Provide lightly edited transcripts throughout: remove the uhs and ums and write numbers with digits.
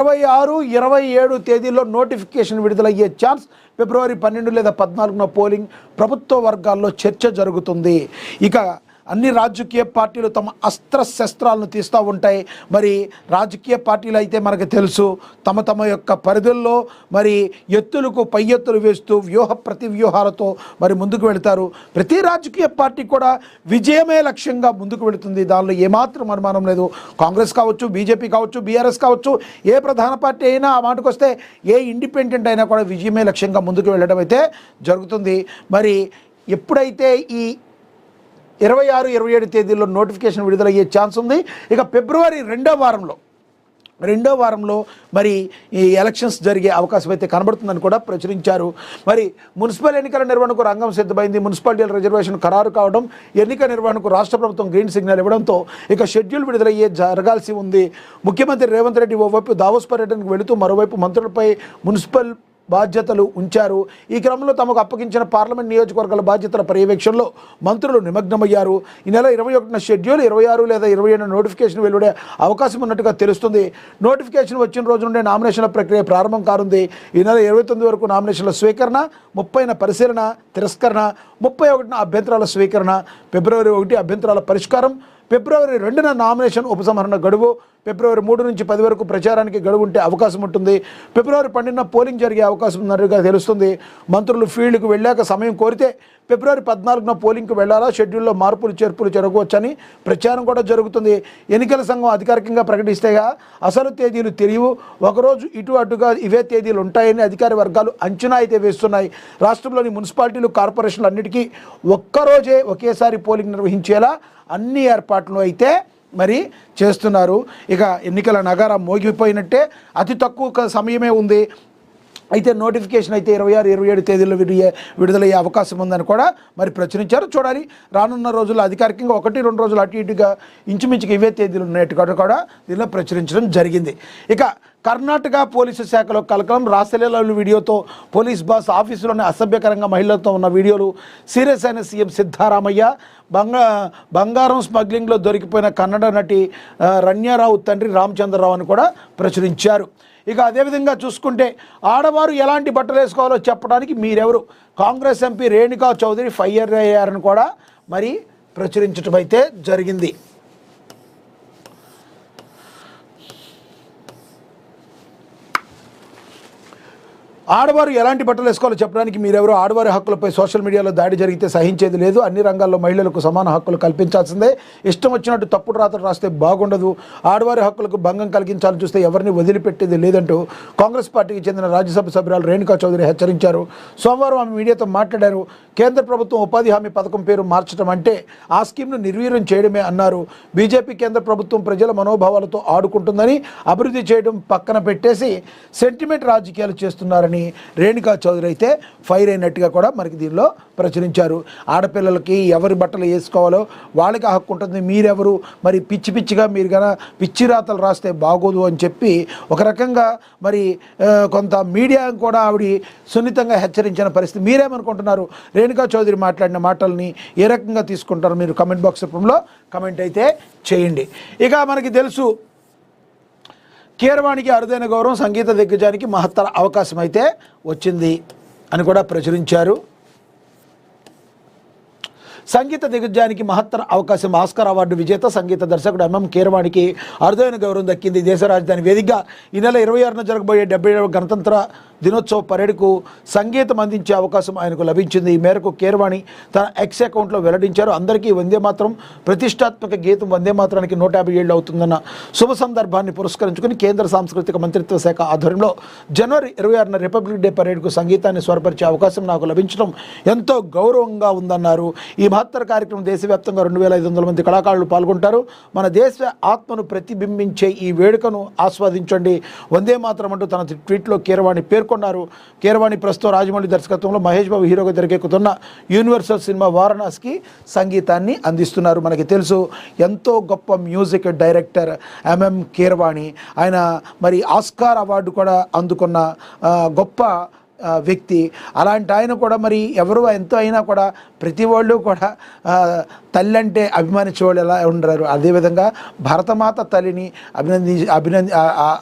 26, 27 తేదీల్లో నోటిఫికేషన్ విడుదలయ్యే ఛాన్స్. ఫిబ్రవరి 12 లేదా 14న పోలింగ్. ప్రభుత్వ వర్గాల్లో చర్చ జరుగుతుంది. ఇక అన్ని రాజకీయ పార్టీలు తమ అస్త్రశస్త్రాలను తీస్తూ ఉంటాయి. మరి రాజకీయ పార్టీలు అయితే మనకు తెలుసు తమ యొక్క పరిధుల్లో మరి ఎత్తులకు పై ఎత్తులు వేస్తూ ప్రతి వ్యూహాలతో మరి ముందుకు వెళతారు. ప్రతి రాజకీయ పార్టీ కూడా విజయమే లక్ష్యంగా ముందుకు వెళుతుంది. దానిలో ఏమాత్రం అనుమానం లేదు. కాంగ్రెస్ కావచ్చు, బీజేపీ కావచ్చు, బీఆర్ఎస్ కావచ్చు, ఏ ప్రధాన పార్టీ అయినా ఆ మాటకు వస్తే ఏ ఇండిపెండెంట్ అయినా కూడా విజయమే లక్ష్యంగా ముందుకు వెళ్ళడం అయితే జరుగుతుంది. మరి ఎప్పుడైతే ఈ 26, 27 తేదీల్లో నోటిఫికేషన్ విడుదలయ్యే ఛాన్స్ ఉంది. ఇక ఫిబ్రవరి రెండో వారంలో మరి ఈ ఎలక్షన్స్ జరిగే అవకాశం అయితే కనబడుతుందని కూడా ప్రచురించారు. మరి మున్సిపల్ ఎన్నికల నిర్వహణకు రంగం సిద్ధమైంది. మున్సిపాలిటీల రిజర్వేషన్ ఖరారు కావడం, ఎన్నిక నిర్వహణకు రాష్ట్ర ప్రభుత్వం గ్రీన్ సిగ్నల్ ఇవ్వడంతో ఇక షెడ్యూల్ జరగాల్సి ఉంది. ముఖ్యమంత్రి రేవంత్ రెడ్డి ఓవైపు దావోస్ పర్యటనకు వెళుతూ మరోవైపు మంత్రులపై మున్సిపల్ బాధ్యతలు ఉంచారు. ఈ క్రమంలో తమకు అప్పగించిన పార్లమెంట్ నియోజకవర్గాల బాధ్యతల పర్యవేక్షణలో మంత్రులు నిమగ్నమయ్యారు. ఈ నెల 21న షెడ్యూల్, 26 లేదా 27న నోటిఫికేషన్ వెలువడే అవకాశం ఉన్నట్టుగా తెలుస్తుంది. నోటిఫికేషన్ వచ్చిన రోజు నుండే నామినేషన్ల ప్రక్రియ ప్రారంభం కానుంది. ఈ నెల 29 వరకు నామినేషన్ల స్వీకరణ, 30న పరిశీలన, తిరస్కరణ, 31న అభ్యంతరాల స్వీకరణ, ఫిబ్రవరి 1 అభ్యంతరాల పరిష్కారం, ఫిబ్రవరి 2న నామినేషన్ ఉపసంహరణ గడువు, ఫిబ్రవరి 3 నుంచి 10 వరకు ప్రచారానికి గడువు ఉంటే అవకాశం ఉంటుంది. ఫిబ్రవరి 12న పోలింగ్ జరిగే అవకాశం ఉన్నట్టుగా తెలుస్తుంది. మంత్రులు ఫీల్డ్కు వెళ్ళాక సమయం కోరితే ఫిబ్రవరి 14న పోలింగ్కు వెళ్లాలా, షెడ్యూల్లో మార్పులు చేర్పులు జరగవచ్చని ప్రచారం కూడా జరుగుతుంది. ఎన్నికల సంఘం అధికారికంగా ప్రకటిస్తేగా అసలు తేదీలు తెలియవు. ఒకరోజు ఇటు అటుగా ఇవే తేదీలు ఉంటాయని అధికార వర్గాలు అంచనా అయితే వేస్తున్నాయి. రాష్ట్రంలోని మున్సిపాలిటీలు, కార్పొరేషన్లు అన్నిటికీ ఒక్కరోజే ఒకేసారి పోలింగ్ నిర్వహించేలా అన్ని ఏర్పాట్లు అయితే మరి చేస్తున్నారు. ఇక ఎన్నికల నగారా మోగిపోయినట్టే. అతి తక్కువ సమయమే ఉంది. అయితే నోటిఫికేషన్ అయితే 26, 27 తేదీల్లో విడుదలయ్యే అవకాశం ఉందని కూడా మరి ప్రచురించారు. చూడాలి రానున్న రోజుల్లో అధికారికంగా 1-2 రోజులు అటు ఇటుగా ఇంచుమించుగా ఇవే తేదీలు ఉన్నట్టు కూడా దీనిలో ప్రచురించడం జరిగింది. ఇక కర్ణాటక పోలీసు శాఖలో కలకలం. రాసలీలల వీడియోతో పోలీస్ బాస్ ఆఫీసులోనే అసభ్యకరంగా మహిళలతో ఉన్న వీడియోలు. సీరియస్ అయిన సీఎం సిద్ధరామయ్య. బంగారం స్మగ్లింగ్లో దొరికిపోయిన కన్నడ నటి రన్యారావు తండ్రి రామచంద్రరావు అని కూడా ప్రచురించారు. ఇక అదేవిధంగా చూసుకుంటే ఆడవారు ఎలాంటి బట్టలు వేసుకోవాలో చెప్పడానికి మీరెవరు? కాంగ్రెస్ ఎంపీ రేణుకా చౌదరి ఫైర్ అయ్యారని కూడా మరి ప్రచురించడం అయితే జరిగింది. ఆడవారు ఎలాంటి బట్టలు వేసుకోవాలో చెప్పడానికి మీరెవరో? ఆడవారి హక్కులపై సోషల్ మీడియాలో దాడి జరిగితే సహించేది లేదు. అన్ని రంగాల్లో మహిళలకు సమాన హక్కులు కల్పించాల్సిందే. ఇష్టం వచ్చినట్టు తప్పుడు రాతలు రాస్తే బాగుండదు. ఆడవారి హక్కులకు భంగం కలిగించాలని చూస్తే ఎవరిని వదిలిపెట్టేది లేదంటూ కాంగ్రెస్ పార్టీకి చెందిన రాజ్యసభ సభ్యురాలు రేణుకా చౌదరి హెచ్చరించారు. సోమవారం ఆమె మీడియాతో మాట్లాడారు. కేంద్ర ప్రభుత్వం ఉపాధి హామీ పథకం పేరు మార్చడం అంటే ఆ స్కీమ్ను నిర్వీర్యం చేయడమే అన్నారు. బీజేపీ కేంద్ర ప్రభుత్వం ప్రజల మనోభావాలతో ఆడుకుంటుందని, అభివృద్ధి చేయడం పక్కన పెట్టేసి సెంటిమెంట్ రాజకీయాలు చేస్తున్నారని రేణుకా చౌదరి అయితే ఫైర్ అయినట్టుగా కూడా మనకి దీనిలో ప్రచురించారు. ఆడపిల్లలకి ఎవరి బట్టలు వేసుకోవాలో వాళ్ళకి హక్కు ఉంటుంది. మీరెవరు మరి పిచ్చిగా మీరు కన్నా పిచ్చి రాతలు రాస్తే బాగోదు అని చెప్పి ఒక రకంగా మరి కొంత మీడియా కూడా ఆవిడ సున్నితంగా హెచ్చరించిన పరిస్థితి. మీరేమనుకుంటున్నారు? రేణుకా చౌదరి మాట్లాడిన మాటల్ని ఏ రకంగా తీసుకుంటారు మీరు? కమెంట్ బాక్స్ రూపంలో కమెంట్ అయితే చేయండి. ఇక మనకి తెలుసు కీరవాణికి అరుదైన గౌరవం, సంగీత దిగ్గజానికి మహత్తర అవకాశం అయితే వచ్చింది అని కూడా ప్రచురించారు. సంగీత దిగ్గజానికి మహత్తర అవకాశం. ఆస్కార్ అవార్డు విజేత సంగీత దర్శకుడు ఎంఎం కీరవాణికి అరుదైన గౌరవం దక్కింది. దేశ రాజధాని వేదికగా ఈ నెల 26న జరగబోయే 77వ గణతంత్ర దినోత్సవ పరేడ్కు సంగీతం అందించే అవకాశం ఆయనకు లభించింది. ఈ మేరకు కీరవాణి తన ఎక్స్ అకౌంట్లో వెల్లడించారు. అందరికీ వందే మాత్రం ప్రతిష్టాత్మక గీతం వందే మాత్రానికి 150 ఏళ్ళు అవుతుందన్న శుభ సందర్భాన్ని పురస్కరించుకుని కేంద్ర సాంస్కృతిక మంత్రిత్వ శాఖ ఆధ్వర్యంలో జనవరి 26న రిపబ్లిక్ డే పరేడ్కు సంగీతాన్ని స్వరపరిచే అవకాశం నాకు లభించడం ఎంతో గౌరవంగా ఉందన్నారు. ఈ మహత్తర కార్యక్రమం దేశవ్యాప్తంగా 2500 మంది కళాకారులు పాల్గొంటారు. మన దేశ ఆత్మను ప్రతిబింబించే ఈ వేడుకను ఆస్వాదించండి వందే మాత్రం అంటూ తన ట్వీట్లో కీరవాణి పేర్కొన్నారు. కీరవాణి ప్రస్తుతం రాజమౌళి దర్శకత్వంలో మహేష్ బాబు హీరోగా తెరకెక్కుతున్న యూనివర్సల్ సినిమా వారణాసికి సంగీతాన్ని అందిస్తున్నారు. మనకి తెలుసు ఎంతో గొప్ప మ్యూజిక్ డైరెక్టర్ ఎంఎం కీరవాణి. ఆయన మరి ఆస్కార్ అవార్డు కూడా అందుకున్న గొప్ప వ్యక్తి. అలాంటి ఆయన కూడా మరి ఎవరు ఎంతో అయినా కూడా ప్రతి వాళ్ళు కూడా తల్లి అంటే అభిమానించే వాళ్ళు ఎలా ఉండరు. అదేవిధంగా భరతమాత తల్లిని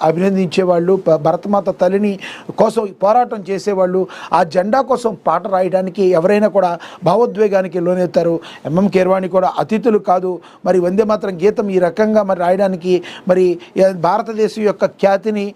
అభినందించేవాళ్ళు, భరతమాత తల్లిని కోసం పోరాటం చేసేవాళ్ళు, ఆ జెండా కోసం పాట రాయడానికి ఎవరైనా కూడా భావోద్వేగానికి లోనవుతారు. ఎంఎం కీరవాణి కూడా అతిథులు కాదు. మరి వందే మాతరం గీతం ఈ రకంగా మరి రాయడానికి మరి భారతదేశం యొక్క ఖ్యాతిని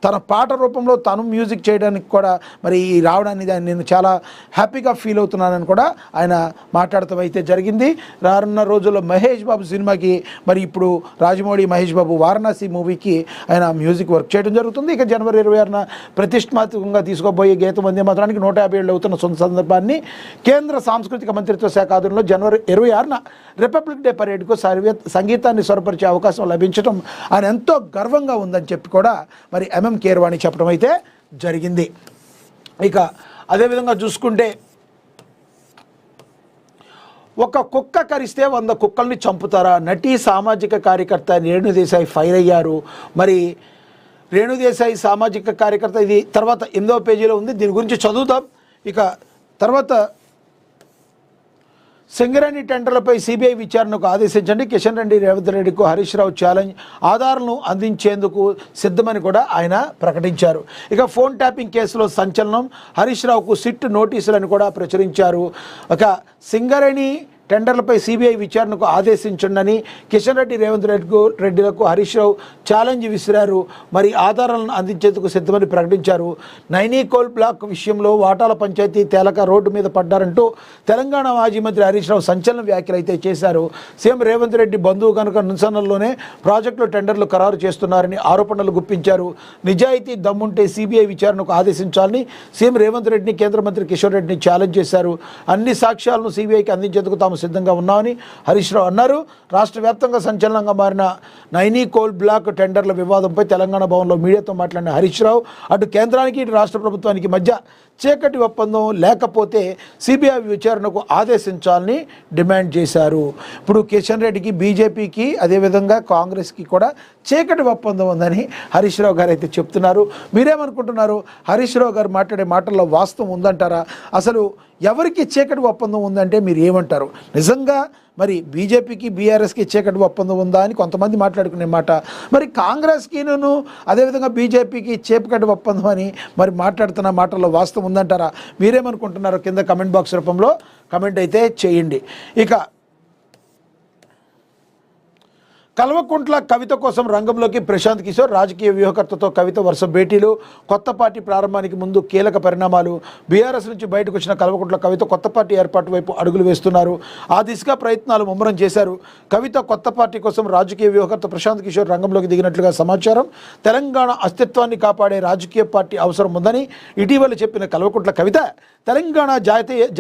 తన పాట రూపంలో తను మ్యూజిక్ చేయడానికి కూడా మరి రావడాన్ని నేను చాలా హ్యాపీగా ఫీల్ అవుతున్నానని కూడా ఆయన మాట్లాడటం అయితే జరిగింది. రానున్న రోజుల్లో మహేష్ బాబు సినిమాకి మరి ఇప్పుడు రాజమౌళి మహేష్ బాబు వారణాసి మూవీకి ఆయన మ్యూజిక్ వర్క్ చేయడం జరుగుతుంది. ఇక జనవరి 26న ప్రతిష్టాత్మకంగా తీసుకోబోయే గీతం వందే మాతరానికి 150 ఏళ్ళు అవుతున్న సొంత సందర్భాన్ని కేంద్ర సాంస్కృతిక మంత్రిత్వ శాఖ ఆధ్వర్యంలో జనవరి 26న రిపబ్లిక్ డే పరేడ్కు సంగీతాన్ని స్వరపరిచే అవకాశం లభించడం ఆయన ఎంతో గర్వంగా ఉందని చెప్పి కూడా మరి ఎంఎం కీరవాణి చెప్పడం అయితే జరిగింది. ఇక అదేవిధంగా చూసుకుంటే ఒక కుక్క కరిస్తే 100 కుక్కల్ని చంపుతారా? నటి సామాజిక కార్యకర్త రేణుదేశాయ్ ఫైర్ అయ్యారు. మరి రేణుదేశాయ్ సామాజిక కార్యకర్త, ఇది తర్వాత 8వ పేజీలో ఉంది, దీని గురించి చదువుతాం. ఇక తర్వాత సింగరేణి టెండర్లపై సిబిఐ విచారణకు ఆదేశించండి. కిషన్ రెడ్డి రేవంత్ రెడ్డికు హరీష్ రావు ఛాలెంజ్, ఆధారాలను అందించేందుకు సిద్ధమని కూడా ఆయన ప్రకటించారు. ఇక ఫోన్ ట్యాపింగ్ కేసులో సంచలనం, హరీష్ రావుకు సిట్ నోటీసులను కూడా ప్రచురించారు. ఒక సింగరేణి టెండర్లపై సిబిఐ విచారణకు ఆదేశించండి కిషన్ రెడ్డి రేవంత్ రెడ్డిలకు హరీష్ రావు ఛాలెంజ్ విసిరారు. మరి ఆధారాలను అందించేందుకు సిద్ధమని ప్రకటించారు. నైనీ కోల్ బ్లాక్ విషయంలో వాటాల పంచాయతీ తేలక రోడ్డు మీద పడ్డారంటూ తెలంగాణ మాజీ మంత్రి హరీష్ రావు సంచలన వ్యాఖ్యలు అయితే చేశారు. సీఎం రేవంత్ రెడ్డి బంధువు కనుక నిరసనల్లోనే ప్రాజెక్టులో టెండర్లు ఖరారు చేస్తున్నారని ఆరోపణలు గుప్పించారు. నిజాయితీ దమ్ముంటే సిబిఐ విచారణకు ఆదేశించాలని సీఎం రేవంత్ రెడ్డిని కేంద్ర మంత్రి కిషన్ రెడ్డిని ఛాలెంజ్ చేశారు. అన్ని సాక్ష్యాలను సిబిఐకి అందించేందుకు తాము సిద్ధంగా ఉన్నామని హరీష్ రావు అన్నారు. రాష్ట్ర వ్యాప్తంగా సంచలనంగా మారిన నైనీ కోల్ బ్లాక్ టెండర్ల వివాదంపై తెలంగాణ భవన్లో మీడియాతో మాట్లాడిన హరీష్ రావు అటు కేంద్రానికి ఇటు రాష్ట్ర ప్రభుత్వానికి మధ్య చీకటి ఒప్పందం లేకపోతే సిబిఐ విచారణకు ఆదేశించాలని డిమాండ్ చేశారు. ఇప్పుడు కిషన్ రెడ్డికి, బీజేపీకి, అదేవిధంగా కాంగ్రెస్కి కూడా చీకటి ఒప్పందం ఉందని హరీష్ రావు గారు అయితే చెప్తున్నారు. మీరేమనుకుంటున్నారు? హరీష్ రావు గారు మాట్లాడే మాటల్లో వాస్తవం ఉందంటారా? అసలు ఎవరికి చీకటి ఒప్పందం ఉందంటే మీరు ఏమంటారు? నిజంగా మరి బీజేపీకి, బీఆర్ఎస్కి చీకటి ఒప్పందం ఉందా అని కొంతమంది మాట్లాడుకునే మాట, మరి కాంగ్రెస్కిను అదేవిధంగా బీజేపీకి చీకటి ఒప్పందం అని మరి మాట్లాడుతున్న మాటల్లో వాస్తవం ఉందంటారా? మీరేమనుకుంటున్నారో కింద కమెంట్ బాక్స్ రూపంలో కమెంట్ అయితే చేయండి. ఇక కల్వకుంట్ల కవిత కోసం రంగంలోకి ప్రశాంత్ కిషోర్, రాజకీయ వ్యూహకర్తతో కవిత వరుస భేటీలు, కొత్త పార్టీ ప్రారంభానికి ముందు కీలక పరిణామాలు. బీఆర్ఎస్ నుంచి బయటకు వచ్చిన కల్వకుంట్ల కవిత కొత్త పార్టీ ఏర్పాటు వైపు అడుగులు వేస్తున్నారు. ఆ దిశగా ప్రయత్నాలు ముమ్మరం చేశారు. కవిత కొత్త పార్టీ కోసం రాజకీయ వ్యూహకర్త ప్రశాంత్ కిషోర్ రంగంలోకి దిగినట్లుగా సమాచారం. తెలంగాణ అస్తిత్వాన్ని కాపాడే రాజకీయ పార్టీ అవసరం ఉందని ఇటీవల చెప్పిన కల్వకుంట్ల కవిత తెలంగాణ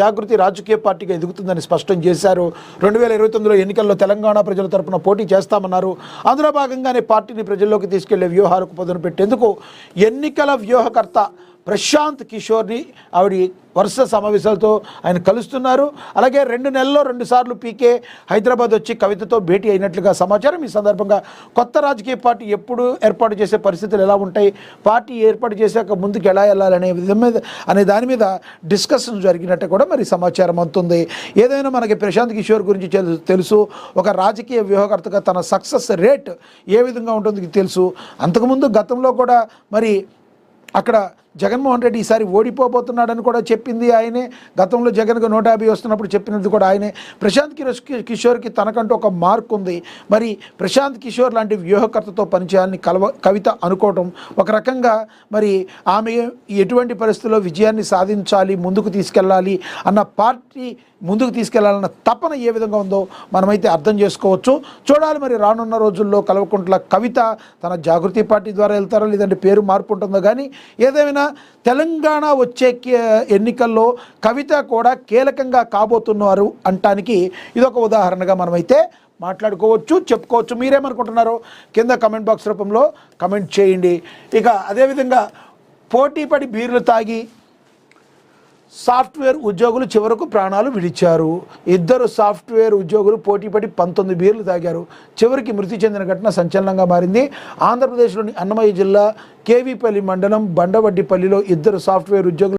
జాగృతి రాజకీయ పార్టీగా ఎదుగుతుందని స్పష్టం చేశారు. 2029లో ఎన్నికల్లో తెలంగాణ ప్రజల తరపున పోటీ చేస్తామన్నారు. అందులో భాగంగానే పార్టీని ప్రజల్లోకి తీసుకెళ్లే వ్యూహాలకు పదును పెట్టేందుకు ఎన్నికల వ్యూహకర్త ప్రశాంత్ కిషోర్ని ఆవిడ వరుస సమావేశాలతో ఆయన కలుస్తున్నారు. అలాగే 2 నెలల్లో 2 సార్లు పీకే హైదరాబాద్ వచ్చి కవితతో భేటీ అయినట్లుగా సమాచారం. ఈ సందర్భంగా కొత్త రాజకీయ పార్టీ ఎప్పుడు ఏర్పాటు చేసే పరిస్థితులు ఎలా ఉంటాయి, పార్టీ ఏర్పాటు చేశాక ముందుకు ఎలా వెళ్ళాలనే అనే దాని మీద డిస్కషన్ జరిగినట్టు కూడా మరి సమాచారం అందుతుంది. ఏదైనా మనకి ప్రశాంత్ కిషోర్ గురించి తెలుసు. ఒక రాజకీయ వ్యూహకర్తగా తన సక్సెస్ రేట్ ఏ విధంగా ఉంటుందో తెలుసు. అంతకుముందు గతంలో కూడా మరి అక్కడ జగన్మోహన్ రెడ్డి ఈసారి ఓడిపోబోతున్నాడని కూడా చెప్పింది ఆయనే. గతంలో జగన్కు 150 వస్తున్నప్పుడు చెప్పినది కూడా ఆయనే. ప్రశాంత్ కిషోర్కి తనకంటూ ఒక మార్క్ ఉంది. మరి ప్రశాంత్ కిషోర్ లాంటి వ్యూహకర్తతో పనిచేయాలని కవిత అనుకోవటం ఒక రకంగా మరి ఆమె ఎటువంటి పరిస్థితుల్లో విజయాన్ని సాధించాలి, ముందుకు తీసుకెళ్ళాలి అన్న పార్టీ ముందుకు తీసుకెళ్లాలన్న తపన ఏ విధంగా ఉందో మనమైతే అర్థం చేసుకోవచ్చు. చూడాలి మరి రానున్న రోజుల్లో కల్వకుంట్ల కవిత తన జాగృతి పార్టీ ద్వారా వెళ్తారో లేదంటే పేరు మార్పు ఉంటుందో. కానీ ఏదేమైనా తెలంగాణ వచ్చే ఎన్నికల్లో కవిత కూడా కీలకంగా కాబోతున్నారు అంటానికి ఇదొక ఉదాహరణగా మనమైతే మాట్లాడుకోవచ్చు, చెప్పుకోవచ్చు. మీరేమనుకుంటున్నారో కింద కమెంట్ బాక్స్ రూపంలో కమెంట్ చేయండి. ఇక అదేవిధంగా పోటీపడి బీర్లు తాగి సాఫ్ట్వేర్ ఉద్యోగులు చివరకు ప్రాణాలు విడిచారు. ఇద్దరు సాఫ్ట్వేర్ ఉద్యోగులు పోటీపడి 19 బీర్లు తాగారు. చివరికి మృతి చెందిన ఘటన సంచలనంగా మారింది. ఆంధ్రప్రదేశ్లోని అన్నమయ్య జిల్లా కేవీపల్లి మండలం బండవడ్డిపల్లిలో ఇద్దరు సాఫ్ట్వేర్ ఉద్యోగులు